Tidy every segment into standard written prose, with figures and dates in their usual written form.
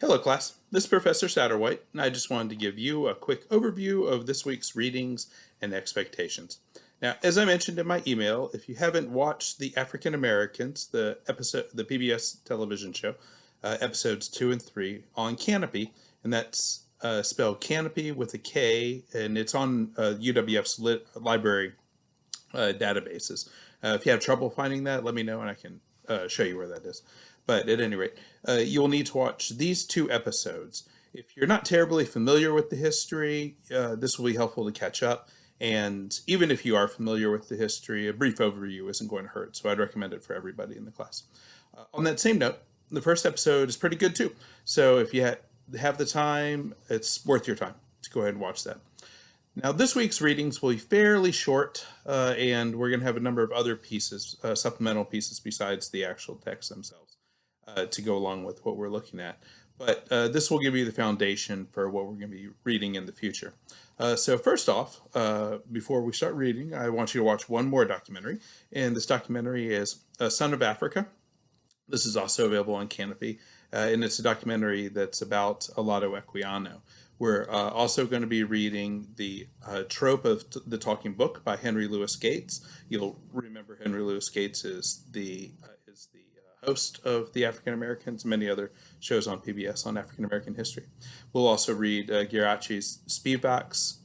Hello, class. This is Professor Satterwhite, and I just wanted to give you a quick overview of this week's readings and expectations. Now, as I mentioned in my email, if you haven't watched The African Americans, the PBS television show, episodes 2 and 3 on Canopy, and that's spelled Canopy with a K, and it's on UWF's library databases. If you have trouble finding that, let me know and I can show you where that is. But at any rate, you'll need to watch these 2 episodes. If you're not terribly familiar with the history, this will be helpful to catch up. And even if you are familiar with the history, a brief overview isn't going to hurt. So I'd recommend it for everybody in the class. On that same note, the first episode is pretty good too. So if you have the time, it's worth your time to go ahead and watch that. Now, this week's readings will be fairly short, and we're going to have a number of other pieces, supplemental pieces besides the actual text themselves, to go along with what we're looking at. But this will give you the foundation for what we're going to be reading in the future. So first off, before we start reading, I want you to watch one more documentary, and this documentary is Son of Africa. This is also available on Canopy, and it's a documentary that's about Olato Equiano. We're also going to be reading the Trope of the Talking Book by Henry Louis Gates. You'll remember Henry Louis Gates is the host of The African Americans, and many other shows on PBS on African American history. We'll also read Geraci's Spivak's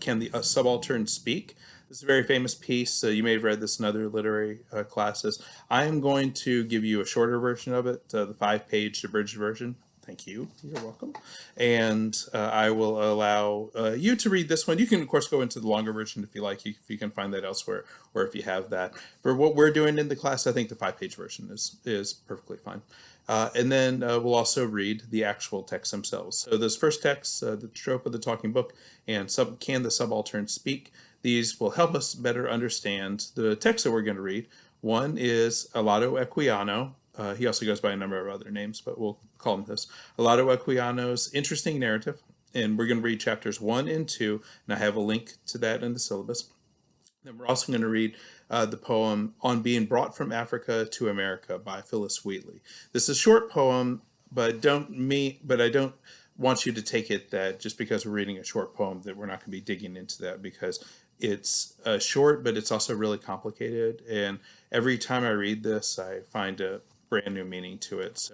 Can the Subaltern Speak? This is a very famous piece. You may have read this in other literary classes. I am going to give you a shorter version of it, the 5-page abridged version. Thank you. You're welcome. And I will allow you to read this one. You can, of course, go into the longer version if you like, if you can find that elsewhere, or if you have that. For what we're doing in the class, I think the 5-page version is perfectly fine. And then we'll also read the actual texts themselves. So this first text, the Trope of the Talking Book, and Can the Subaltern Speak? These will help us better understand the text that we're going to read. One is Olato Equiano. He also goes by a number of other names, but we'll call him this. Olato Equiano's interesting narrative, and we're going to read chapters 1 and 2, and I have a link to that in the syllabus. Then we're also going to read the poem On Being Brought from Africa to America by Phyllis Wheatley. This is a short poem, but I don't want you to take it that just because we're reading a short poem that we're not going to be digging into that, because it's short, but it's also really complicated. And every time I read this, I find a brand new meaning to it.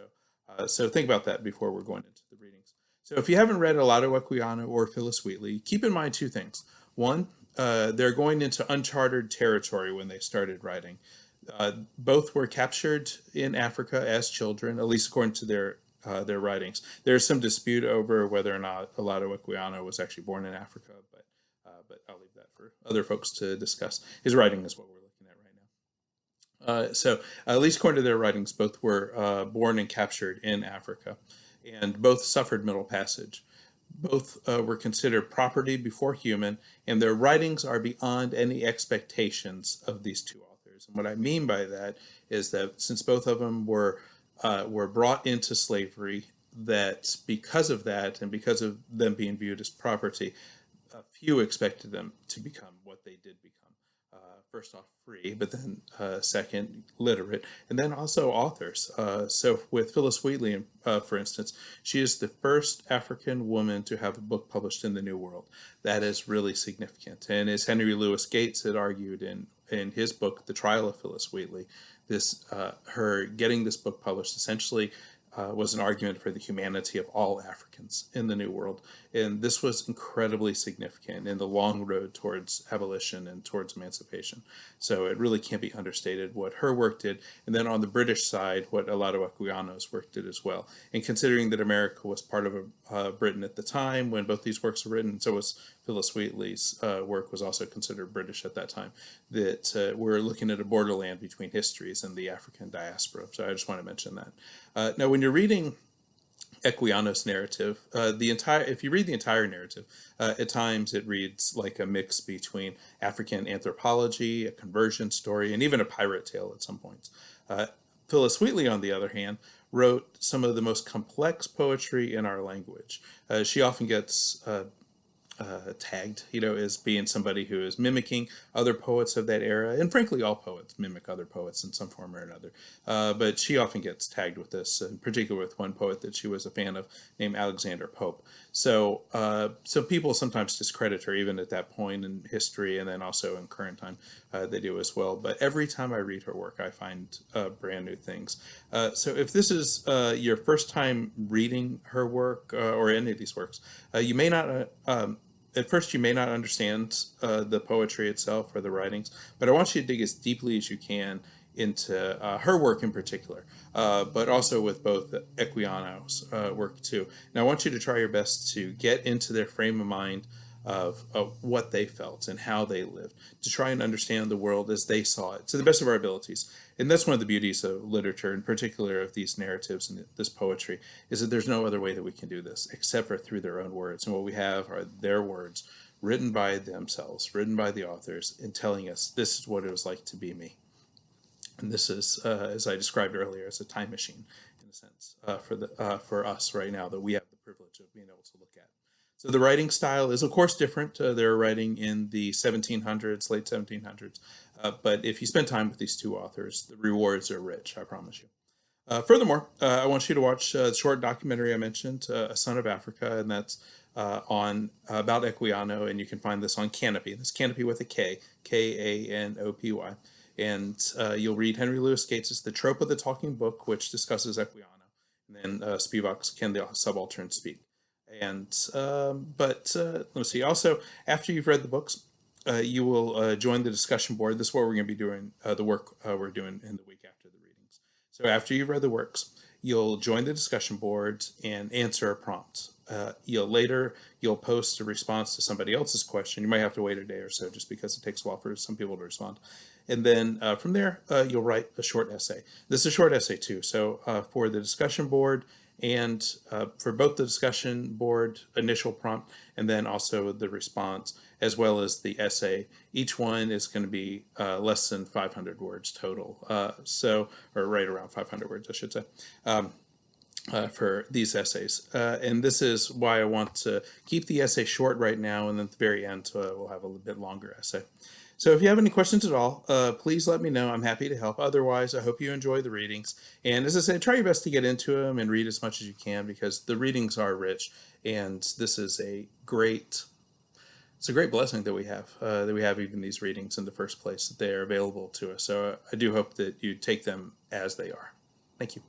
So think about that before we're going into the readings. So if you haven't read Olato Equiano or Phyllis Wheatley, keep in mind 2 things. One, they're going into uncharted territory when they started writing. Both were captured in Africa as children, at least according to their writings. There's some dispute over whether or not Olato Equiano was actually born in Africa, but I'll leave that for other folks to discuss. His writing is what we're looking at right now. So at least according to their writings, both were born and captured in Africa, and both suffered Middle Passage. Both were considered property before human, and their writings are beyond any expectations of these 2 authors. And what I mean by that is that since both of them were brought into slavery, that because of that and because of them being viewed as property, few expected them to become what they did become. First off, free, but then second, literate, and then also authors. So with Phyllis Wheatley, for instance, she is the first African woman to have a book published in the New World. That is really significant. And as Henry Louis Gates had argued in his book, The Trial of Phyllis Wheatley, her getting this book published essentially was an argument for the humanity of all Africans in the New World. And this was incredibly significant in the long road towards abolition and towards emancipation. So it really can't be understated what her work did. And then on the British side, what Olato Equiano's work did as well. And considering that America was part of Britain at the time when both these works were written, so was Phyllis Wheatley's work was also considered British at that time, that we're looking at a borderland between histories and the African diaspora. So I just want to mention that. Now, when you're reading Equiano's narrative, if you read the entire narrative, at times it reads like a mix between African anthropology, a conversion story, and even a pirate tale at some points. Phyllis Wheatley, on the other hand, wrote some of the most complex poetry in our language. She often gets tagged, as being somebody who is mimicking other poets of that era. And frankly, all poets mimic other poets in some form or another. But she often gets tagged with this, in particular with one poet that she was a fan of named Alexander Pope. So people sometimes discredit her even at that point in history, and then also in current time they do as well. But every time I read her work, I find brand new things. So if this is your first time reading her work or any of these works, you may not at first you may not understand the poetry itself or the writings, but I want you to dig as deeply as you can into her work in particular, but also with both Equiano's work too. Now I want you to try your best to get into their frame of mind of what they felt and how they lived, to try and understand the world as they saw it to the best of our abilities. And that's one of the beauties of literature, in particular of these narratives and this poetry, is that there's no other way that we can do this except for through their own words. And what we have are their words written by themselves, written by the authors, and telling us this is what it was like to be me. And this is, as I described earlier, as a time machine in a sense for us right now that we have the privilege of being able to look at. So the writing style is, of course, different. They're writing in the 1700s, late 1700s. But if you spend time with these two authors, the rewards are rich, I promise you. Furthermore, I want you to watch the short documentary I mentioned, A Son of Africa, and that's on about Equiano, and you can find this on Canopy. This Canopy with a K, Kanopy. And you'll read Henry Louis Gates's The Trope of the Talking Book, which discusses Equiano, and then Spivak's Can the Subaltern Speak? And let's see. Also, after you've read the books, you will join the discussion board. This is what we're going to be doing. The work we're doing in the week after the readings. So after you've read the works, you'll join the discussion board and answer a prompt. You'll post a response to somebody else's question. You might have to wait a day or so just because it takes a while for some people to respond. And then from there, you'll write a short essay. This is a short essay too. So for the discussion board and for both the discussion board initial prompt and then also the response, as well as the essay, each one is going to be less than 500 words total. Or right around 500 words, I should say. For these essays. And this is why I want to keep the essay short right now, and then at the very end we'll have a little bit longer essay. So if you have any questions at all, please let me know. I'm happy to help. Otherwise, I hope you enjoy the readings. And as I said, try your best to get into them and read as much as you can because the readings are rich, and this is it's a great blessing that we have even these readings in the first place, that they are available to us. So I do hope that you take them as they are. Thank you.